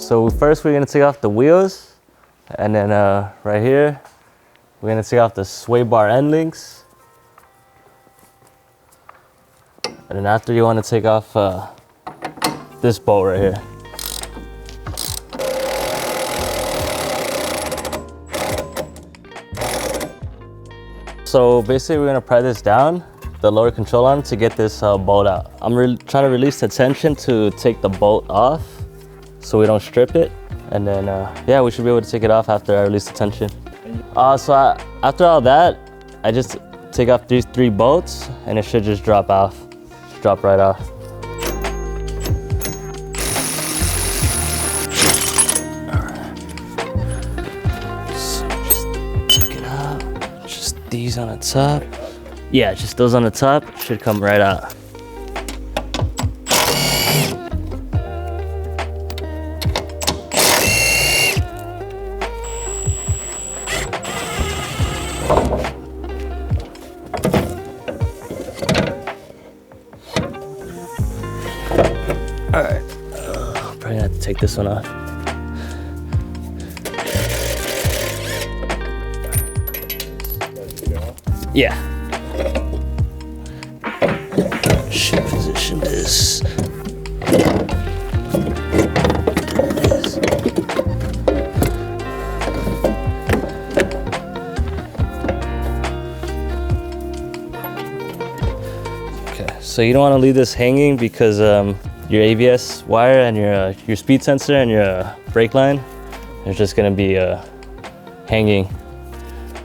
So first we're gonna take off the wheels, and then right here, we're gonna take off the sway bar end links. And then after, you wanna take off this bolt right here. So basically we're gonna pry this down, the lower control arm, to get this bolt out. I'm trying to release the tension to take the bolt off so we don't strip it. And then yeah, we should be able to take it off after I release the tension. After all that, I just take off these 3 bolts and it should just drop off, drop right off. These on the top. Yeah, just those on the top should come right out. All right, probably gonna have to take this one off. Yeah. Should position this. Okay, so you don't want to leave this hanging because your ABS wire and your speed sensor and your brake line is just gonna be hanging.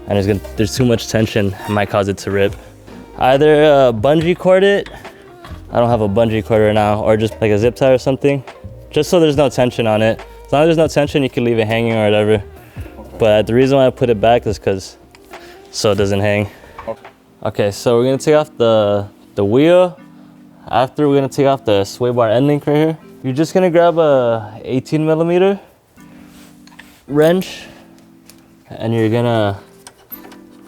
And there's too much tension, it might cause it to rip. Either bungee cord it, I don't have a bungee cord right now, or just like a zip tie or something, just so there's no tension on it. As long as there's no tension, you can leave it hanging or whatever. But the reason why I put it back is because so it doesn't hang. Okay, so we're gonna take off the wheel. After, we're gonna take off the sway bar end link right here. You're just gonna grab a 18mm wrench, and you're gonna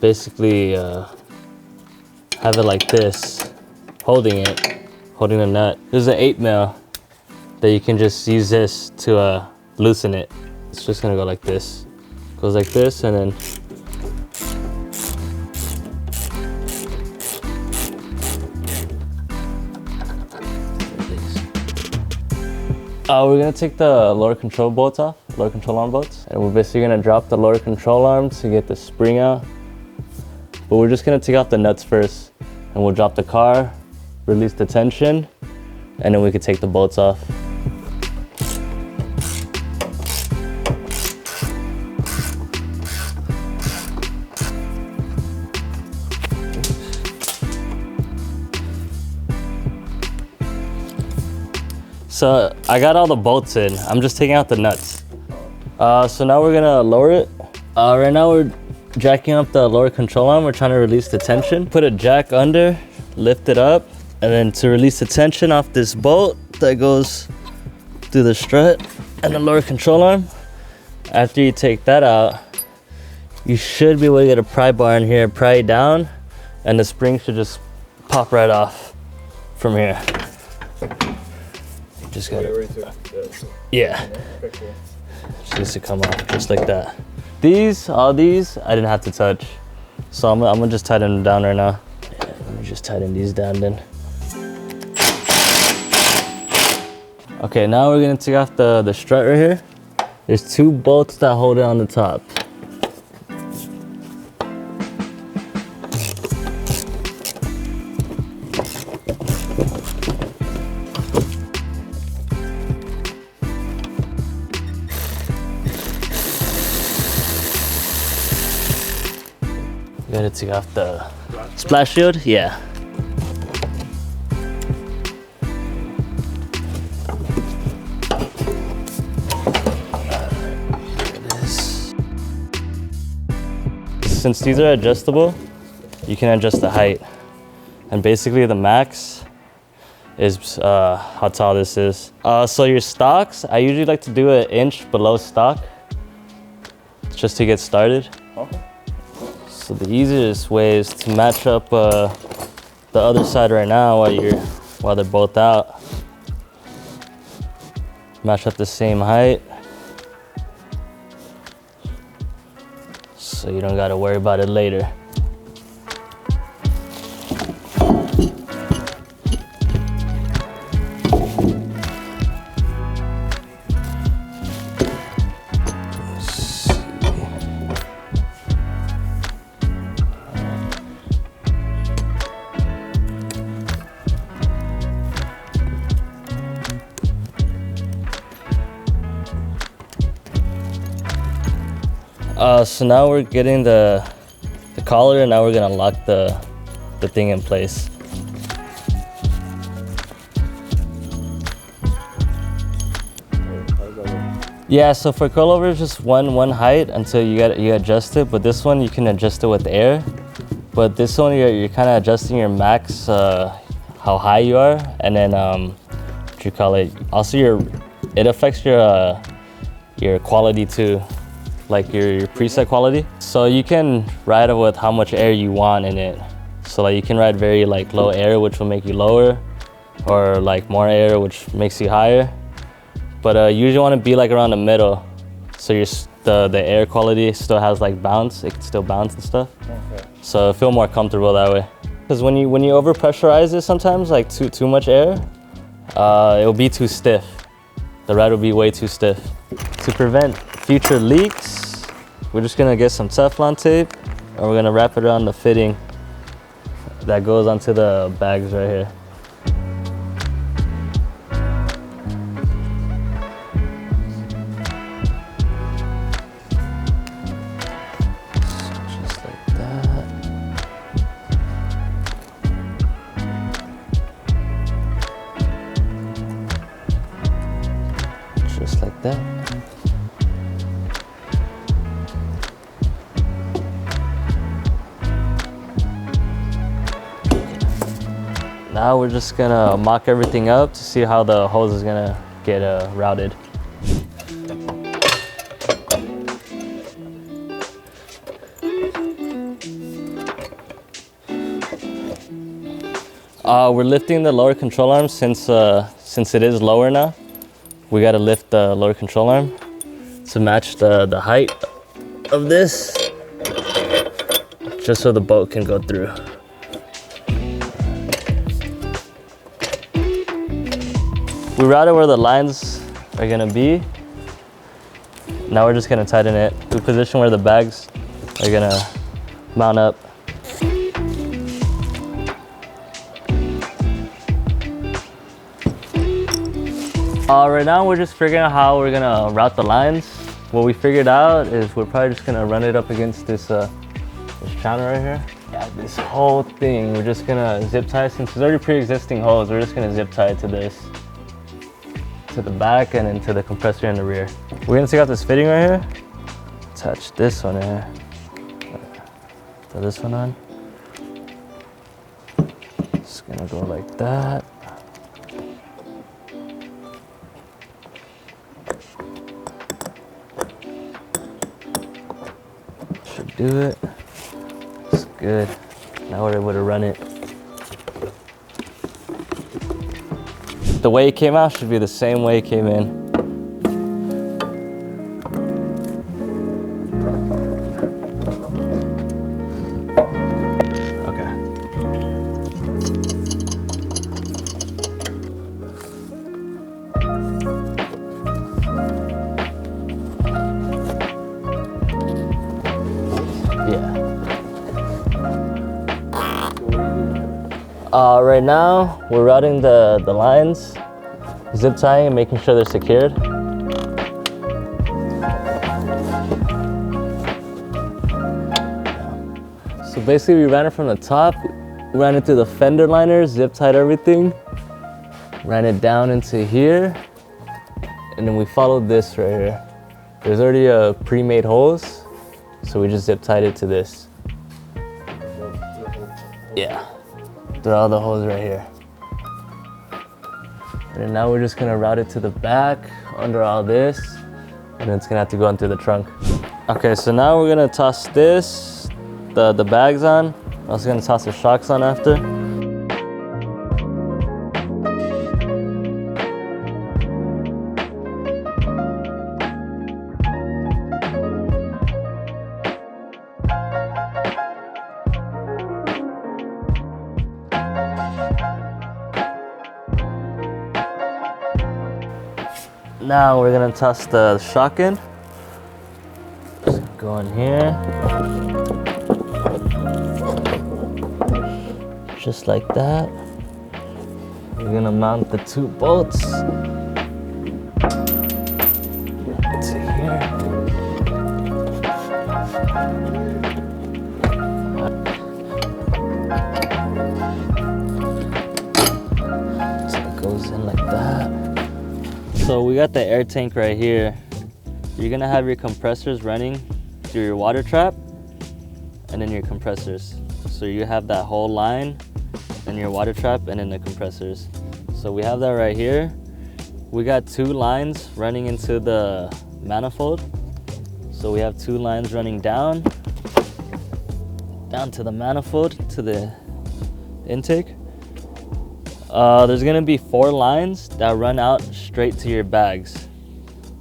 basically have it like this, holding the nut. There's an 8mm that you can just use this to loosen it. It's just gonna go like this. Goes like this, and then we're gonna take the lower control bolts off, lower control arm bolts, and we're basically gonna drop the lower control arm to get the spring out. But we're just gonna take off the nuts first, and we'll drop the car, release the tension, and then we can take the bolts off. So I got all the bolts in. I'm just taking out the nuts. So now we're gonna lower it. Right now we're jacking up the lower control arm. We're trying to release the tension. Put a jack under, lift it up, and then to release the tension off this bolt that goes through the strut and the lower control arm. After you take that out, you should be able to get a pry bar in here, pry it down, and the spring should just pop right off from here. You just got it. Yeah. Just needs to come off just like that. All these, I didn't have to touch. So I'm gonna just tighten them down right now. Yeah, let me just tighten these down then. Okay, now we're gonna take off the strut right here. There's 2 bolts that hold it on the top. Gotta take off the splash shield, yeah. Since these are adjustable, you can adjust the height. And basically the max is how tall this is. So your stocks, I usually like to do 1 inch below stock, just to get started. Okay. So the easiest way is to match up the other side right now while they're both out. Match up the same height. so you don't gotta worry about it later. So now we're getting the collar, and now we're gonna lock the thing in place. Yeah, so for coilover it's just one height until you adjust it, but this one you can adjust it with air. But this one you're kind of adjusting your max, how high you are, and then what you call it. Also it affects your quality too. Like your preset quality. So you can ride it with how much air you want in it. So like you can ride very like low air, which will make you lower, or like more air, which makes you higher. But you usually want to be like around the middle, so the air quality still has like bounce. It can still bounce and stuff. Okay. So feel more comfortable that way. Because when you over pressurize it, sometimes like too much air, it'll be too stiff. The ride will be way too stiff. To prevent future leaks, we're just gonna get some Teflon tape, and we're gonna wrap it around the fitting that goes onto the bags right here. So just like that. Just like that. Now we're just gonna mock everything up to see how the hose is gonna get routed. We're lifting the lower control arm since it is lower now. We gotta lift the lower control arm to match the height of this, just so the boat can go through. We routed where the lines are gonna be. Now we're just gonna tighten it. We position where the bags are gonna mount up. Right now we're just figuring out how we're gonna route the lines. What we figured out is we're probably just gonna run it up against this channel right here. Yeah, this whole thing, we're just gonna zip tie. Since it's already pre-existing hose, we're just gonna zip tie it to this, to the back, and then to the compressor in the rear. We're gonna take out this fitting right here, attach this one here, throw this one on. It's gonna go like that. Should do it. It's good. Now we're able to run it. The way it came out should be the same way it came in. Okay. Yeah. Right now, we're routing the lines, zip tying and making sure they're secured. So basically we ran it from the top, ran it through the fender liners, zip tied everything, ran it down into here, and then we followed this right here. There's already a pre-made hose, so we just zip tied it to this. Yeah, through all the holes right here. And now we're just gonna route it to the back under all this, and then it's gonna have to go into the trunk. Okay, so now we're gonna toss this, the bags on. I'm also gonna toss the shocks on after. Now we're gonna toss the shock in. Just go in here. Just like that. We're gonna mount the 2 bolts to here. So it goes in like that. So we got the air tank right here. You're gonna have your compressors running through your water trap and then your compressors. So you have that whole line in your water trap and in the compressors. So we have that right here. We got 2 lines running into the manifold. So we have 2 lines running down to the manifold, to the intake. There's gonna be 4 lines that run out straight to your bags.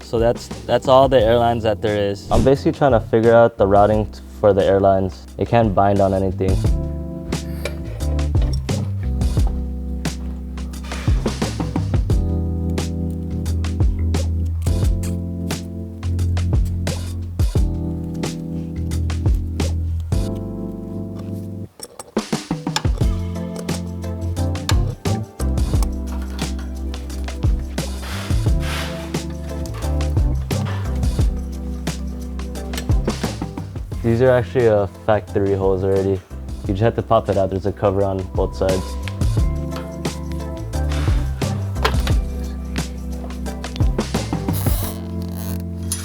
So that's all the airlines that there is. I'm basically trying to figure out the routing for the airlines. It can't bind on anything. These are actually factory holes already. You just have to pop it out. There's a cover on both sides.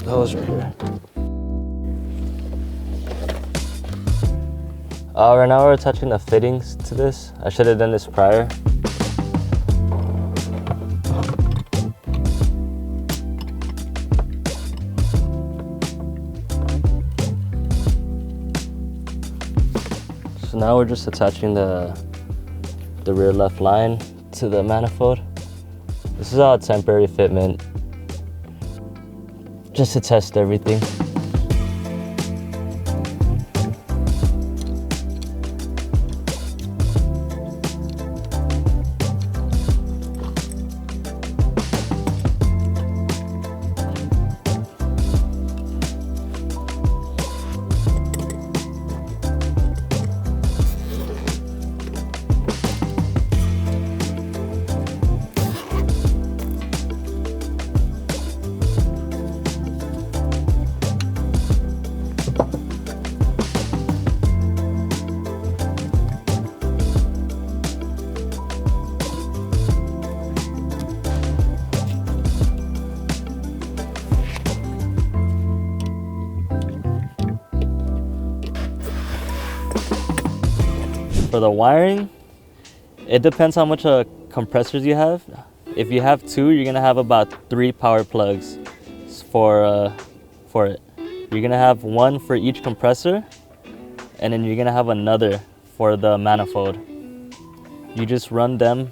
The hose right here. Right now we're attaching the fittings to this. I should have done this prior. So now we're just attaching the rear left line to the manifold. This is all a temporary fitment, just to test everything. For the wiring, it depends how much compressors you have. If you have 2, you're gonna have about 3 power plugs for it. You're gonna have 1 for each compressor, and then you're gonna have another for the manifold. You just run them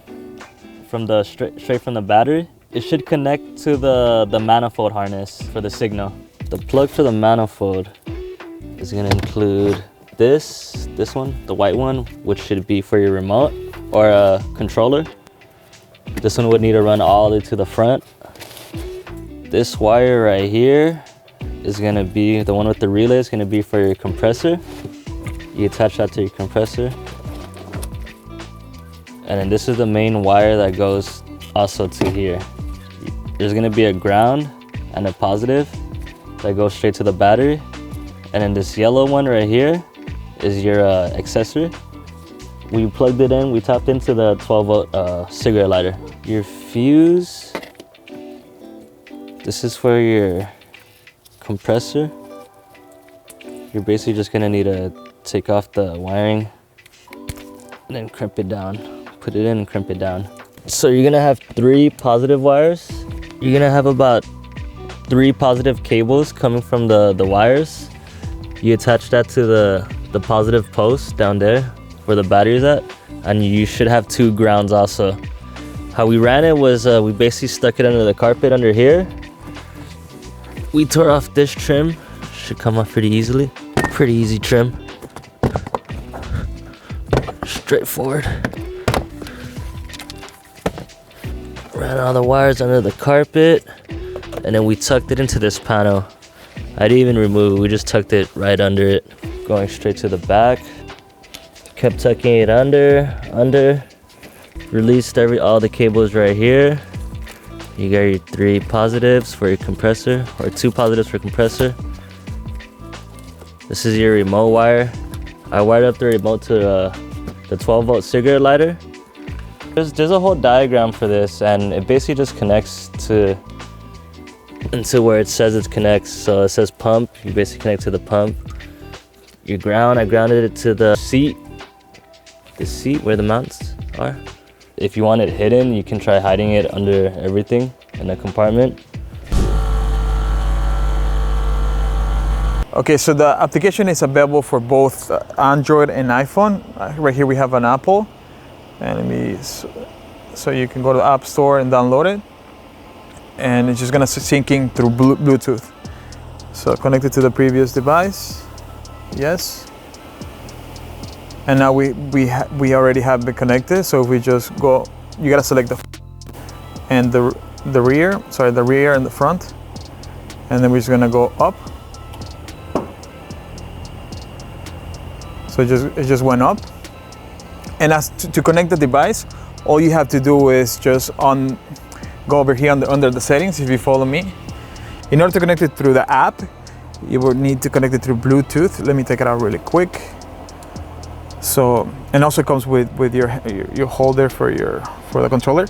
from the straight from the battery. It should connect to the manifold harness for the signal. The plug for the manifold is gonna include this one, the white one, which should be for your remote or a controller. This one would need to run all the way to the front. This wire right here is gonna be, the one with the relay is gonna be for your compressor. You attach that to your compressor. And then this is the main wire that goes also to here. There's gonna be a ground and a positive that goes straight to the battery. And then this yellow one right here is your accessory. We plugged it in, we tapped into the 12-volt cigarette lighter. Your fuse, this is for your compressor. You're basically just gonna need to take off the wiring and then crimp it down. Put it in and crimp it down. So you're gonna have 3 positive wires. You're gonna have about 3 positive cables coming from the wires. You attach that to the positive post down there where the battery's at, and you should have 2 grounds also. How we ran it was we basically stuck it under the carpet under here. We tore off this trim, should come off pretty easily. Pretty easy trim. Straightforward. Ran all the wires under the carpet. and then we tucked it into this panel. I didn't even remove it, we just tucked it right under it. Going straight to the back. Kept tucking it under. Released all the cables right here. You got your 3 positives for your compressor, or 2 positives for compressor. This is your remote wire. I wired up the remote to the 12-volt cigarette lighter. There's a whole diagram for this, and it basically just connects into where it says it connects. So it says pump, you basically connect to the pump. Your ground, I grounded it to the seat where the mounts are. If you want it hidden, you can try hiding it under everything in a compartment. Okay, so the application is available for both Android and iPhone. Right here we have an Apple, and so you can go to the App Store and download it, and it's just gonna sync in through Bluetooth. So connect it to the previous device, yes. And now we already have been connected. So if we just go, you gotta select the rear and the front, and then we're just gonna go up. So it just went up. And as to connect the device, all you have to do is just go over here under the settings, if you follow me. In order to connect it through the app, you will need to connect it through Bluetooth. Let me take it out really quick. So, and also comes with your holder for the controller.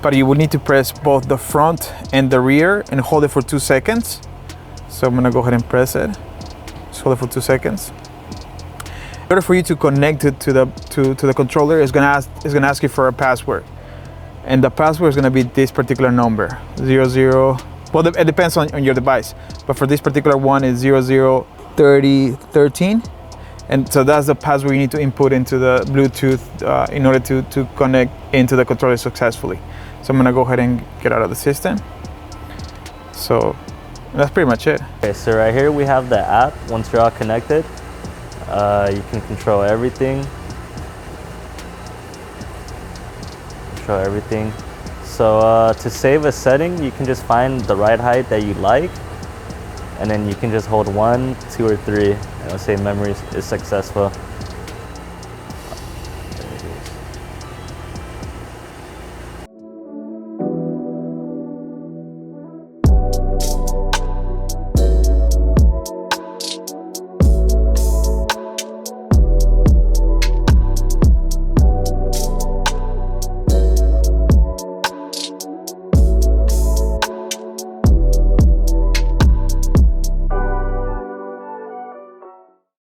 But you will need to press both the front and the rear and hold it for 2 seconds. So I'm gonna go ahead and press it. Just hold it for 2 seconds. In order for you to connect it to the controller, it's gonna ask you for a password, and the password is gonna be this particular number, 00. Well, it depends on your device, but for this particular one, it's 003013, and so that's the password you need to input into the Bluetooth in order to connect into the controller successfully. So I'm gonna go ahead and get out of the system. So that's pretty much it. Okay, so right here we have the app. Once you're all connected, you can control everything. So to save a setting, you can just find the right height that you like, and then you can just hold 1, 2, or 3, and it'll say memory is successful.